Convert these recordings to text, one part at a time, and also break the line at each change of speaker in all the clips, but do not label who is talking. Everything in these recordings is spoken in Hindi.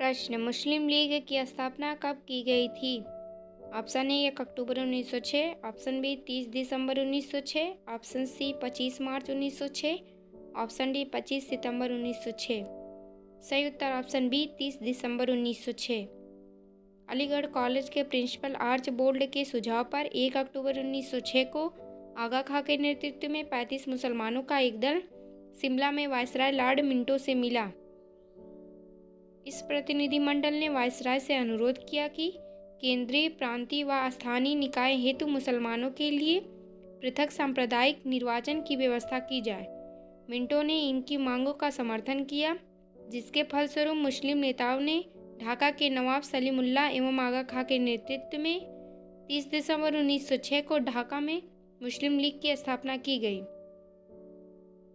प्रश्न, मुस्लिम लीग की स्थापना कब की गई थी? ऑप्शन ए 1 अक्टूबर 1906, ऑप्शन बी 30 दिसंबर 1906, ऑप्शन सी 25 मार्च 1906, ऑप्शन डी 25 सितंबर 1906। सही उत्तर ऑप्शन बी 30 दिसंबर 1906। अलीगढ़ कॉलेज के प्रिंसिपल आर्च बोल्ड के सुझाव पर 1 अक्टूबर 1906 को आगा खां के नेतृत्व में 35 मुसलमानों का एक दल शिमला में वायसराय लॉर्ड मिंटो से मिला। इस प्रतिनिधिमंडल ने वायसराय से अनुरोध किया कि केंद्रीय, प्रांतीय व स्थानीय निकाय हेतु मुसलमानों के लिए पृथक सांप्रदायिक निर्वाचन की व्यवस्था की जाए। मिंटो ने इनकी मांगों का समर्थन किया, जिसके फलस्वरूप मुस्लिम नेताओं ने ढाका के नवाब सलीमुल्लाह एवं आगा खां के नेतृत्व में 30 दिसंबर 1906 को ढाका में मुस्लिम लीग की स्थापना की गई।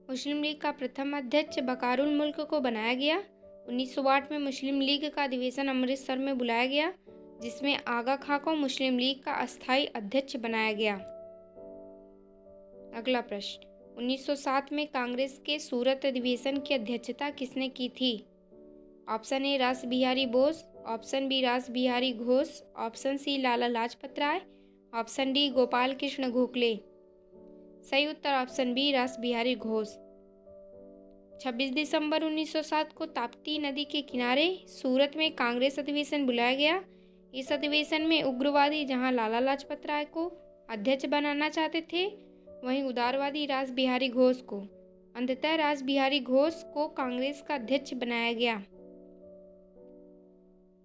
मुस्लिम लीग का प्रथम अध्यक्ष बकारुल मुल्क को बनाया गया। 1908 में मुस्लिम लीग का अधिवेशन अमृतसर में बुलाया गया, जिसमें आगा खां को मुस्लिम लीग का अस्थायी अध्यक्ष बनाया गया। अगला प्रश्न, 1907 में कांग्रेस के सूरत अधिवेशन की अध्यक्षता किसने की थी? ऑप्शन ए रास बिहारी बोस, ऑप्शन बी रास Bihari Ghosh, option C Lala Lajpat Rai, option D Gopal Krishna Gokhale. सही उत्तर ऑप्शन बी रास बिहारी घोष। 26 दिसंबर 1907 को ताप्ती नदी के किनारे सूरत में कांग्रेस अधिवेशन बुलाया गया। इस अधिवेशन में उग्रवादी जहां लाला लाजपत राय को अध्यक्ष बनाना चाहते थे, वहीं उदारवादी रास बिहारी घोष को। अंततः रास बिहारी घोष को कांग्रेस का अध्यक्ष बनाया गया।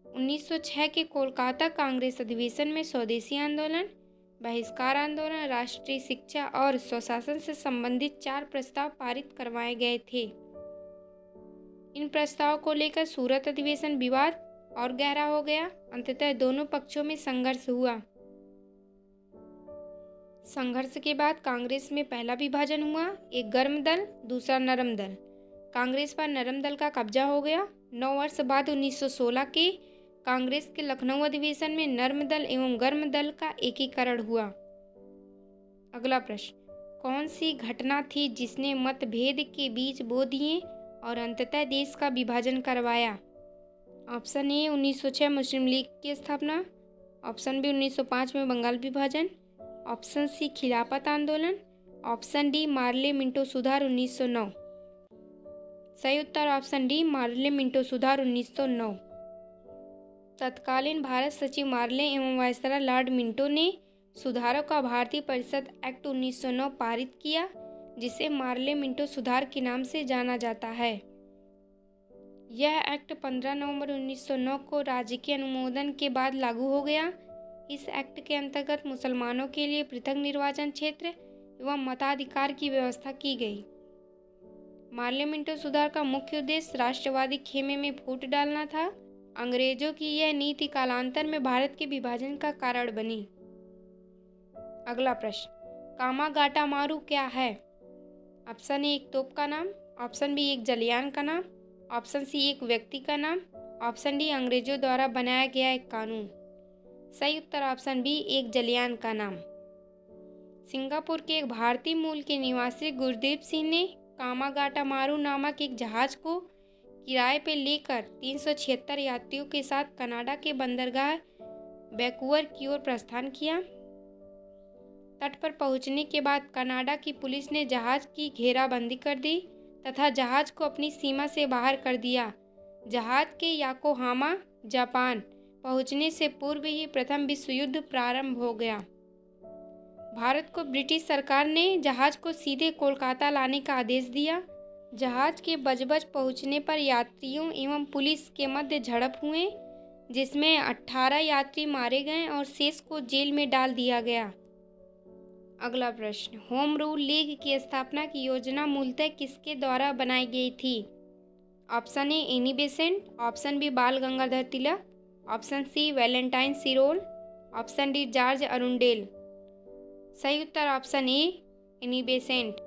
1906 के कोलकाता कांग्रेस अधिवेशन में स्वदेशी आंदोलन, बहिष्कार आंदोलन, राष्ट्रीय शिक्षा और स्वशासन से संबंधित 4 प्रस्ताव पारित करवाए गए थे। इन प्रस्तावों को लेकर सूरत अधिवेशन विवाद और गहरा हो गया। अंततः दोनों पक्षों में संघर्ष हुआ। संघर्ष के बाद कांग्रेस में पहला विभाजन हुआ, एक गर्म दल, दूसरा नरम दल। कांग्रेस पर नरम दल का कब्जा हो गया। 9 वर्ष बाद 1916 के कांग्रेस के लखनऊ अधिवेशन में नर्म दल एवं गर्म दल का एकीकरण हुआ। अगला प्रश्न, कौन सी घटना थी जिसने मतभेद के बीच बो दिए और अंततः देश का विभाजन करवाया? ऑप्शन ए 1906 मुस्लिम लीग की स्थापना, ऑप्शन बी 1905 में बंगाल विभाजन, ऑप्शन सी खिलाफत आंदोलन, ऑप्शन डी मार्ले मिंटो सुधार 1909। सही उत्तर ऑप्शन डी मार्ले मिंटो सुधार 1909। तत्कालीन भारत सचिव मार्ले एवं वायसराय लॉर्ड मिंटो ने सुधारों का भारतीय परिषद एक्ट 1909 पारित किया, जिसे मार्ले मिंटो सुधार के नाम से जाना जाता है। यह एक्ट 15 नवंबर 1909 को राजकीय अनुमोदन के बाद लागू हो गया। इस एक्ट के अंतर्गत मुसलमानों के लिए पृथक निर्वाचन क्षेत्र एवं मताधिकार की व्यवस्था की गई। मार्ले मिंटो सुधार का मुख्य उद्देश्य राष्ट्रवादी खेमे में फूट डालना था। अंग्रेजों की यह नीति कालांतर में भारत के विभाजन का कारण बनी। अगला प्रश्न, कामागाटा मारू क्या है? ऑप्शन ए एक तोप का नाम, ऑप्शन बी एक जलयान का नाम, ऑप्शन सी एक व्यक्ति का नाम, ऑप्शन डी अंग्रेजों द्वारा बनाया गया एक कानून। सही उत्तर ऑप्शन बी एक जलयान का नाम। सिंगापुर के एक भारतीय मूल के निवासी गुरदीप सिंह ने कामागाटा मारू नामक एक जहाज को किराए पर लेकर 376 यात्रियों के साथ कनाडा के बंदरगाह वैंकूवर की ओर प्रस्थान किया। तट पर पहुंचने के बाद कनाडा की पुलिस ने जहाज की घेराबंदी कर दी तथा जहाज को अपनी सीमा से बाहर कर दिया। जहाज के योकोहामा, जापान पहुंचने से पूर्व ही प्रथम विश्व युद्ध प्रारंभ हो गया। भारत को ब्रिटिश सरकार ने जहाज को सीधे कोलकाता लाने का आदेश दिया। जहाज के बजबज पहुंचने पर यात्रियों एवं पुलिस के मध्य झड़प हुए, जिसमें 18 यात्री मारे गए और शेष को जेल में डाल दिया गया। अगला प्रश्न, होम रूल लीग की स्थापना की योजना मूलतः किसके द्वारा बनाई गई थी? Option A Annie Besant, option B Bal Gangadhar Tilak, option C Valentine Chirol, option D George Arundale. सही उत्तर option A Annie Besant.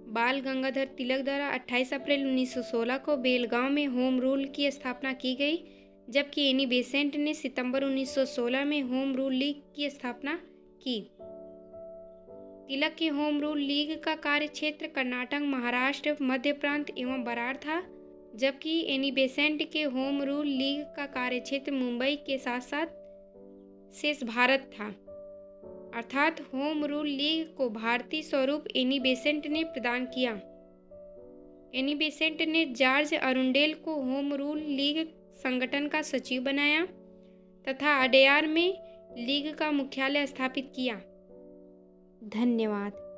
Bal Gangadhar तिलक द्वारा 28 अप्रैल 1916 को बेलगांव में होम रूल की स्थापना की गई, जबकि एनी बेसेंट ने सितंबर 1916 में होम रूल लीग की स्थापना की। तिलक की होम रूल लीग का कार्य क्षेत्र कर्नाटक, महाराष्ट्र, मध्य प्रांत एवं बरार था। जबकि एनी बेसेंट के होम रूल लीग का कार्यक्षेत्र मुंबई के साथ साथ शेष भारत था। अर्थात होम रूल लीग को भारतीय स्वरूप एनी बेसेंट ने प्रदान किया। एनी बेसेंट ने जॉर्ज अरुंडेल को होम रूल लीग संगठन का सचिव बनाया तथा अडयार में लीग का मुख्यालय स्थापित किया। धन्यवाद।